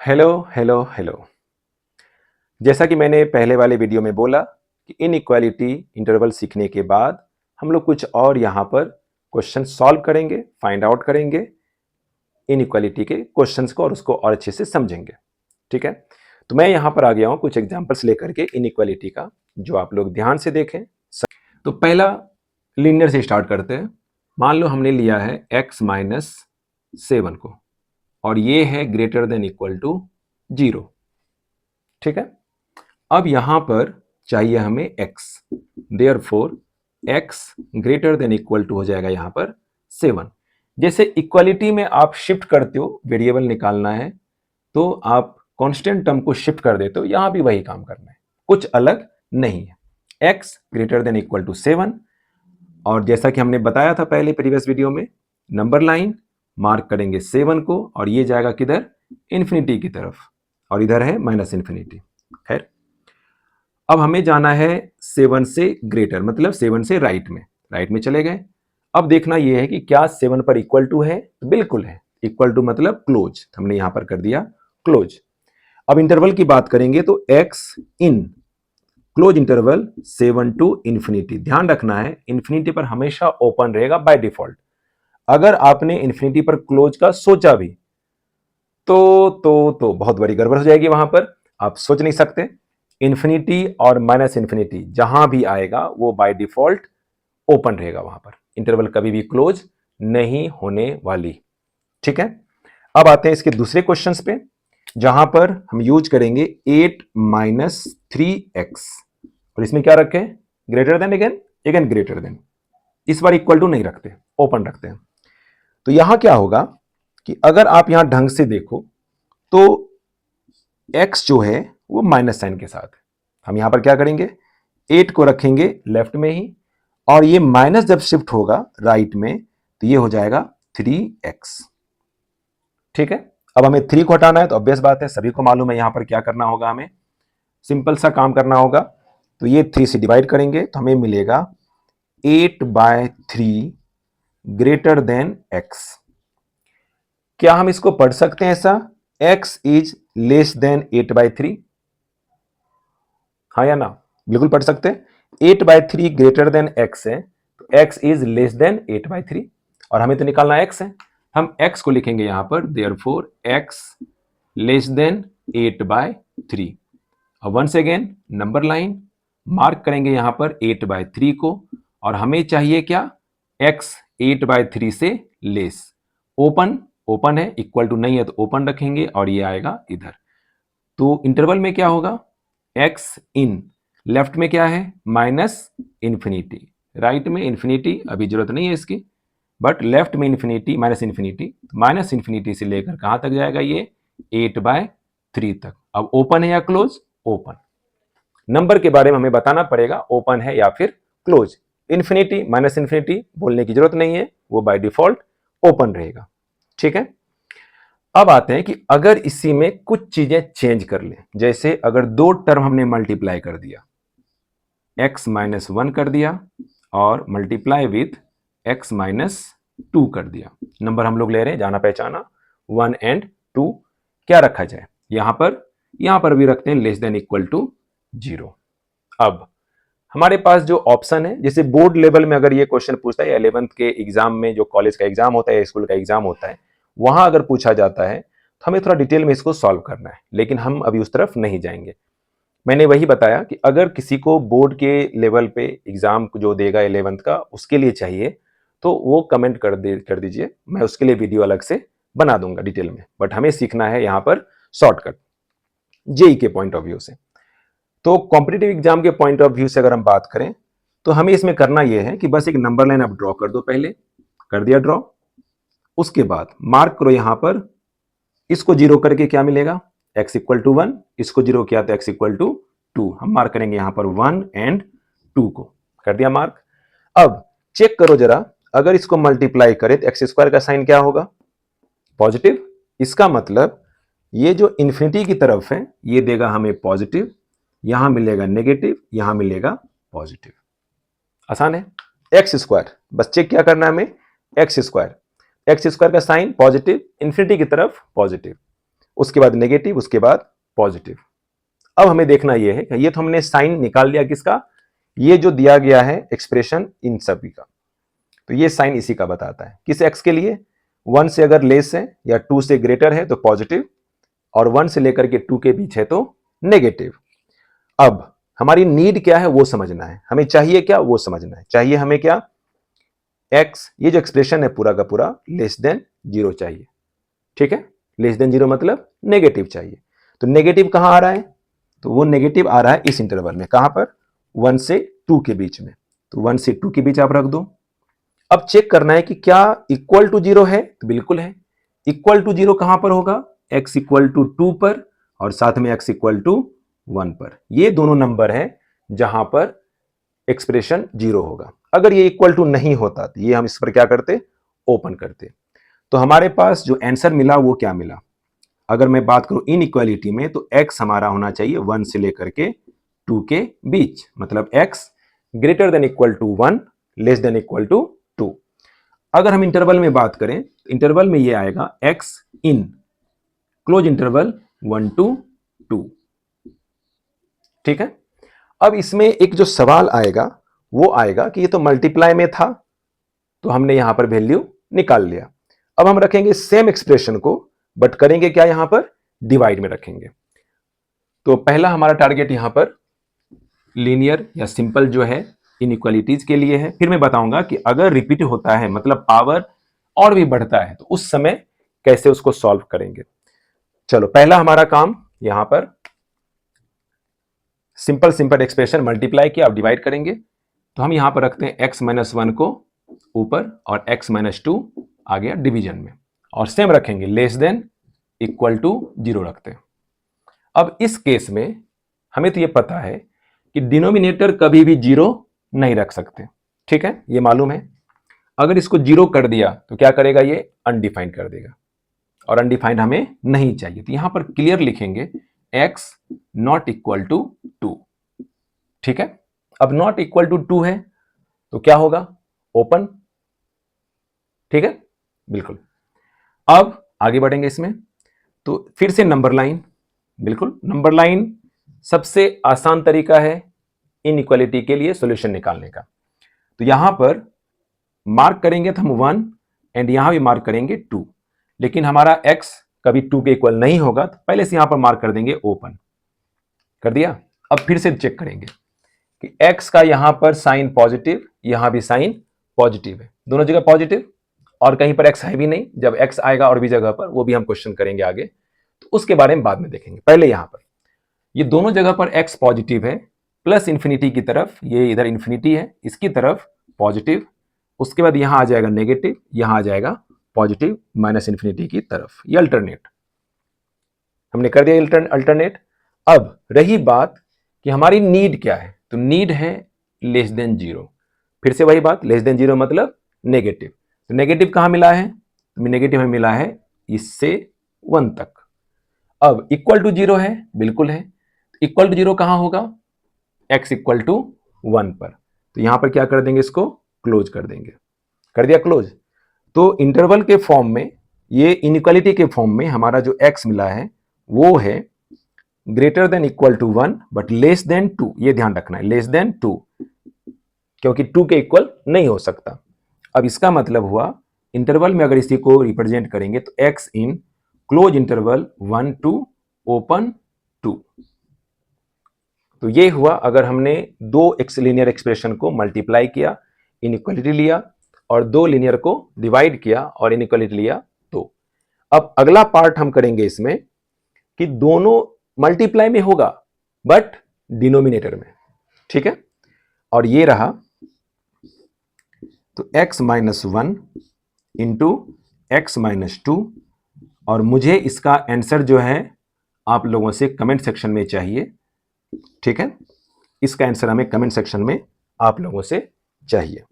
Hello hello hello. जैसा कि मैंने पहले वाले वीडियो में बोला कि इनइक्वालिटी इंटरवल सीखने के बाद हम लोग कुछ और यहाँ पर क्वेश्चन सॉल्व करेंगे, फाइंड आउट करेंगे इनइक्वालिटी के क्वेश्चंस को और उसको और अच्छे से समझेंगे। ठीक है, तो मैं यहाँ पर आ गया हूँ कुछ एग्जांपल्स लेकर के इनइक्वालिटी का, जो आप लोग ध्यान से देखें। तो पहला लीनियर से स्टार्ट करते हैं। मान लो हमने लिया है x माइनस 7 को और ये है ग्रेटर देन इक्वल टू 0। ठीक है, अब यहां पर चाहिए हमें x, therefore x greater than equal to हो जाएगा यहां पर 7। जैसे इक्वालिटी में आप शिफ्ट करते हो, वेरिएबल निकालना है तो आप कांस्टेंट टर्म को शिफ्ट कर देते हो, यहां भी वही काम करना है, कुछ अलग नहीं है। x greater than equal to 7 और जैसा कि हमने बताया था पहले प्रीवियस वीडियो में, नंबर लाइन मार्क करेंगे 7 को और ये जाएगा किधर, इन्फिनिटी की तरफ, और इधर है माइनस इन्फिनिटी। खैर, अब हमें जाना है 7 से ग्रेटर, मतलब 7 से राइट में चले गए। अब देखना यह है कि क्या 7 पर इक्वल टू है, तो बिल्कुल है। इक्वल टू मतलब क्लोज, हमने यहां पर कर दिया क्लोज। अब इंटरवल की बात करेंगे तो x in close interval 7 to infinity. ध्यान रखना है इंफिनिटी पर हमेशा ओपन रहेगा बाय डिफॉल्ट। अगर आपने इंफिनिटी पर क्लोज का सोचा भी तो बहुत बड़ी गड़बड़ हो जाएगी। वहां पर आप सोच नहीं सकते। इंफिनिटी और माइनस इंफिनिटी जहां भी आएगा वो बाय डिफॉल्ट ओपन रहेगा, वहां पर इंटरवल कभी भी क्लोज नहीं होने वाली। ठीक है, अब आते हैं इसके दूसरे क्वेश्चंस पे, जहां पर हम यूज करेंगे 8 माइनस 3x और इसमें क्या रखें, greater than, again greater than. इस बार इक्वल टू नहीं रखते, ओपन रखते हैं। तो यहां क्या होगा कि अगर आप यहां ढंग से देखो तो x जो है वो माइनस साइन के साथ है। हम यहां पर क्या करेंगे, 8 को रखेंगे लेफ्ट में ही और ये माइनस जब शिफ्ट होगा राइट में तो ये हो जाएगा 3x। ठीक है, अब हमें 3 को हटाना है तो ऑब्वियस बात है, सभी को मालूम है यहां पर क्या करना होगा, हमें सिंपल सा काम करना होगा। तो ये 3 से डिवाइड करेंगे तो हमें मिलेगा 8/3 ग्रेटर देन x। क्या हम इसको पढ़ सकते हैं ऐसा, x इज लेस देन 8/3? हाँ या ना, बिल्कुल पढ़ सकते हैं। 8/3 ग्रेटर देन x है तो x इज लेस देन 8/3 और हमें तो निकालना x है। हम x को लिखेंगे यहां पर, देयरफॉर x लेस देन 8/3। अब once again number line mark करेंगे यहां पर 8/3 को और हमें चाहिए क्या, x 8/3 से लेस। ओपन है, इक्वल टू नहीं है तो ओपन रखेंगे और ये आएगा इधर। तो इंटरवल में क्या होगा, x इन, लेफ्ट में क्या है माइनस इंफिनिटी, राइट में इंफिनिटी, अभी जरूरत नहीं है इसकी, बट लेफ्ट में इंफिनिटी माइनस इंफिनिटी से लेकर कहां तक जाएगा ये 8/3 तक। अब ओपन है या क्लोज, ओपन। नंबर के बारे में हमें बताना पड़ेगा ओपन है या फिर क्लोज। इंफिनिटी माइनस इंफिनिटी बोलने की जरूरत नहीं है, वो बाय डिफॉल्ट ओपन रहेगा। ठीक है, अब आते हैं कि अगर इसी में कुछ चीजें चेंज कर लें, जैसे अगर दो टर्म हमने मल्टीप्लाई कर दिया, x माइनस 1 कर दिया और मल्टीप्लाई विथ x माइनस 2 कर दिया। नंबर हम लोग ले रहे हैं जाना पहचाना 1 एंड 2, क्या रखा जाए, यहां पर भी रखते हैं लेस देन इक्वल टू 0। अब हमारे पास जो ऑप्शन है, जैसे बोर्ड लेवल में अगर ये क्वेश्चन पूछता है, 11th के एग्जाम में जो कॉलेज का एग्जाम होता है या स्कूल का एग्जाम होता है, वहां अगर पूछा जाता है तो हमें थोड़ा डिटेल में इसको सॉल्व करना है, लेकिन हम अभी उस तरफ नहीं जाएंगे। मैंने वही बताया कि अगर किसी को बोर्ड के लेवल पे एग्जाम जो देगा 11th का उसके लिए चाहिए तो वो कमेंट कर दीजिए, मैं उसके लिए वीडियो अलग से बना दूंगा डिटेल में। बट हमें सीखना है यहाँ पर शॉर्टकट जेई के पॉइंट ऑफ व्यू से। तो कॉम्पिटिटिव एग्जाम के पॉइंट ऑफ व्यू से अगर हम बात करें तो हमें इसमें करना यह है कि बस एक नंबर लाइन आप ड्रॉ कर दो, पहले कर दिया ड्रॉ, उसके बाद मार्क करो यहां पर, इसको जीरो करके क्या मिलेगा, x इक्वल टू 1, इसको जीरो किया तो x इक्वल टू 2। हम मार्क करेंगे यहां पर 1 एंड 2 को, कर दिया मार्क। अब चेक करो जरा, अगर इसको मल्टीप्लाई करें तो एक्स स्क्वायर का साइन क्या होगा, पॉजिटिव। इसका मतलब ये जो इंफिनिटी की तरफ है ये देगा हमें पॉजिटिव, यहां मिलेगा नेगेटिव, यहां मिलेगा पॉजिटिव। आसान है, एक्स स्क्वायर, बस चेक क्या करना है हमें, एक्स स्क्वायर का साइन पॉजिटिव, इंफिनिटी की तरफ पॉजिटिव, उसके बाद नेगेटिव, उसके बाद पॉजिटिव। अब हमें देखना यह है कि ये तो हमने साइन निकाल लिया किसका, ये जो दिया गया है एक्सप्रेशन इन सभी का, तो ये साइन इसी का बताता है। किस एक्स के लिए, 1 से अगर लेस है या 2 से ग्रेटर है तो पॉजिटिव, और 1 से लेकर के 2 के बीच है तो नेगेटिव। अब हमारी नीड क्या है वो समझना है, हमें चाहिए क्या वो समझना है। चाहिए हमें क्या, एक्स, ये जो एक्सप्रेशन है पूरा का पूरा लेस देन 0 चाहिए। ठीक है, लेस देन 0 मतलब नेगेटिव चाहिए। तो नेगेटिव कहां आ रहा है, तो वो नेगेटिव आ रहा है इस इंटरवल में, कहां पर, 1 से 2 के बीच में। तो 1 से 2 के बीच आप रख दो। अब चेक करना है कि क्या इक्वल टू 0 है, तो बिल्कुल है। इक्वल टू 0 कहां पर होगा, x इक्वल टू 2 पर, और साथ में x इक्वल टू 1 पर। ये दोनों नंबर है जहां पर एक्सप्रेशन 0 होगा। अगर ये इक्वल टू नहीं होता तो ये हम इस पर क्या करते, ओपन करते। तो हमारे पास जो आंसर मिला वो क्या मिला, अगर मैं बात करूं इनइक्वालिटी में, तो x हमारा होना चाहिए 1 से लेकर के 2 के बीच, मतलब x greater than equal to 1, less than equal to 2। अगर हम इंटरवल में बात करें, इंटरवल में ये आएगा x in close interval 1 to 2। ठीक है, अब इसमें एक जो सवाल आएगा वो आएगा कि ये तो मल्टीप्लाई में था, तो हमने यहां पर वैल्यू निकाल लिया। अब हम रखेंगे सेम एक्सप्रेशन को, बट करेंगे क्या, यहां पर डिवाइड में रखेंगे। तो पहला हमारा टारगेट यहां पर लीनियर या सिंपल जो है इनइक्वालिटीज के लिए है। फिर मैं बताऊंगा कि अगर रिपीट होता है मतलब पावर और भी बढ़ता है तो उस समय कैसे उसको सॉल्व करेंगे। चलो, पहला हमारा काम यहां पर सिंपल सिंपल एक्सप्रेशन मल्टीप्लाई किया, अब डिवाइड करेंगे। तो हम यहां पर रखते हैं x माइनस 1 को ऊपर और x माइनस 2 आ गया डिवीजन में, और सेम रखेंगे लेस देन इक्वल टू 0 रखते हैं। अब इस केस में हमें तो ये पता है कि डिनोमिनेटर कभी भी 0 नहीं रख सकते। ठीक है, ये मालूम है। अगर इसको 0 कर दिया तो क्या करेगा, ये अनडिफाइंड कर देगा, और अनडिफाइंड हमें नहीं चाहिए। तो यहां पर क्लियर लिखेंगे x नॉट इक्वल टू 2। ठीक है, अब नॉट इक्वल टू 2 है तो क्या होगा, ओपन। ठीक है, बिल्कुल। अब आगे बढ़ेंगे इसमें, तो फिर से नंबर लाइन, बिल्कुल नंबर लाइन सबसे आसान तरीका है इनइक्वालिटी के लिए सॉल्यूशन निकालने का। तो यहां पर मार्क करेंगे तो हम 1, एंड यहां भी मार्क करेंगे 2, लेकिन हमारा x कभी 2 के इक्वल नहीं होगा, तो पहले से यहां पर मार्क कर देंगे ओपन, कर दिया। अब फिर से चेक करेंगे कि x का यहां पर साइन पॉजिटिव, यहां भी साइन पॉजिटिव है, दोनों जगह पॉजिटिव, और कहीं पर x है भी नहीं। जब x आएगा और भी जगह पर, वो भी हम क्वेश्चन करेंगे आगे, तो उसके बारे में बाद में देखेंगे। पहले यहां पर ये दोनों जगह पर x पॉजिटिव है, प्लस इंफिनिटी की तरफ, ये इधर इंफिनिटी है, इसकी तरफ पॉजिटिव, उसके बाद यहां आ जाएगा नेगेटिव, यहां आ जाएगा पॉजिटिव माइनस इंफिनिटी की तरफ, ये अल्टरनेट हमने कर दिया, अल्टरनेट। अब रही बात कि हमारी नीड क्या है, तो नीड है लेस देन 0। फिर से वही बात, लेस देन 0 मतलब नेगेटिव। तो नेगेटिव कहां मिला है, तो नेगेटिव हमें मिला है इससे 1 तक। अब इक्वल टू 0 है, बिल्कुल है। इक्वल टू 0 कहां होगा, x इक्वल टू 1 पर। तो यहां पर क्या कर देंगे, इसको क्लोज कर देंगे, कर दिया क्लोज। तो इंटरवल के फॉर्म में, ये इनइक्वालिटी के फॉर्म में हमारा जो x मिला है वो है greater than equal to 1 but less than 2। ये ध्यान रखना है, लेस देन 2, क्योंकि 2 के इक्वल नहीं हो सकता। अब इसका मतलब हुआ इंटरवल में अगर इसी को रिप्रेजेंट करेंगे तो x in close interval 1 to open 2। तो ये हुआ अगर हमने दो लीनियर एक्सप्रेशन को मल्टीप्लाई किया, इनइक्वालिटी लिया, और दो लीनियर को डिवाइड किया और इनइक्वालिटी लिया। तो अब अगला पार्ट हम करेंगे इसमें कि दोनों मल्टीप्लाई में होगा बट डिनोमिनेटर में। ठीक है, और ये रहा, तो x minus 1 into x minus 2, और मुझे इसका आंसर जो है आप लोगों से कमेंट सेक्शन में चाहिए। ठीक है, इसका आंसर हमें कमेंट सेक्शन में आप लोगों से चाहिए।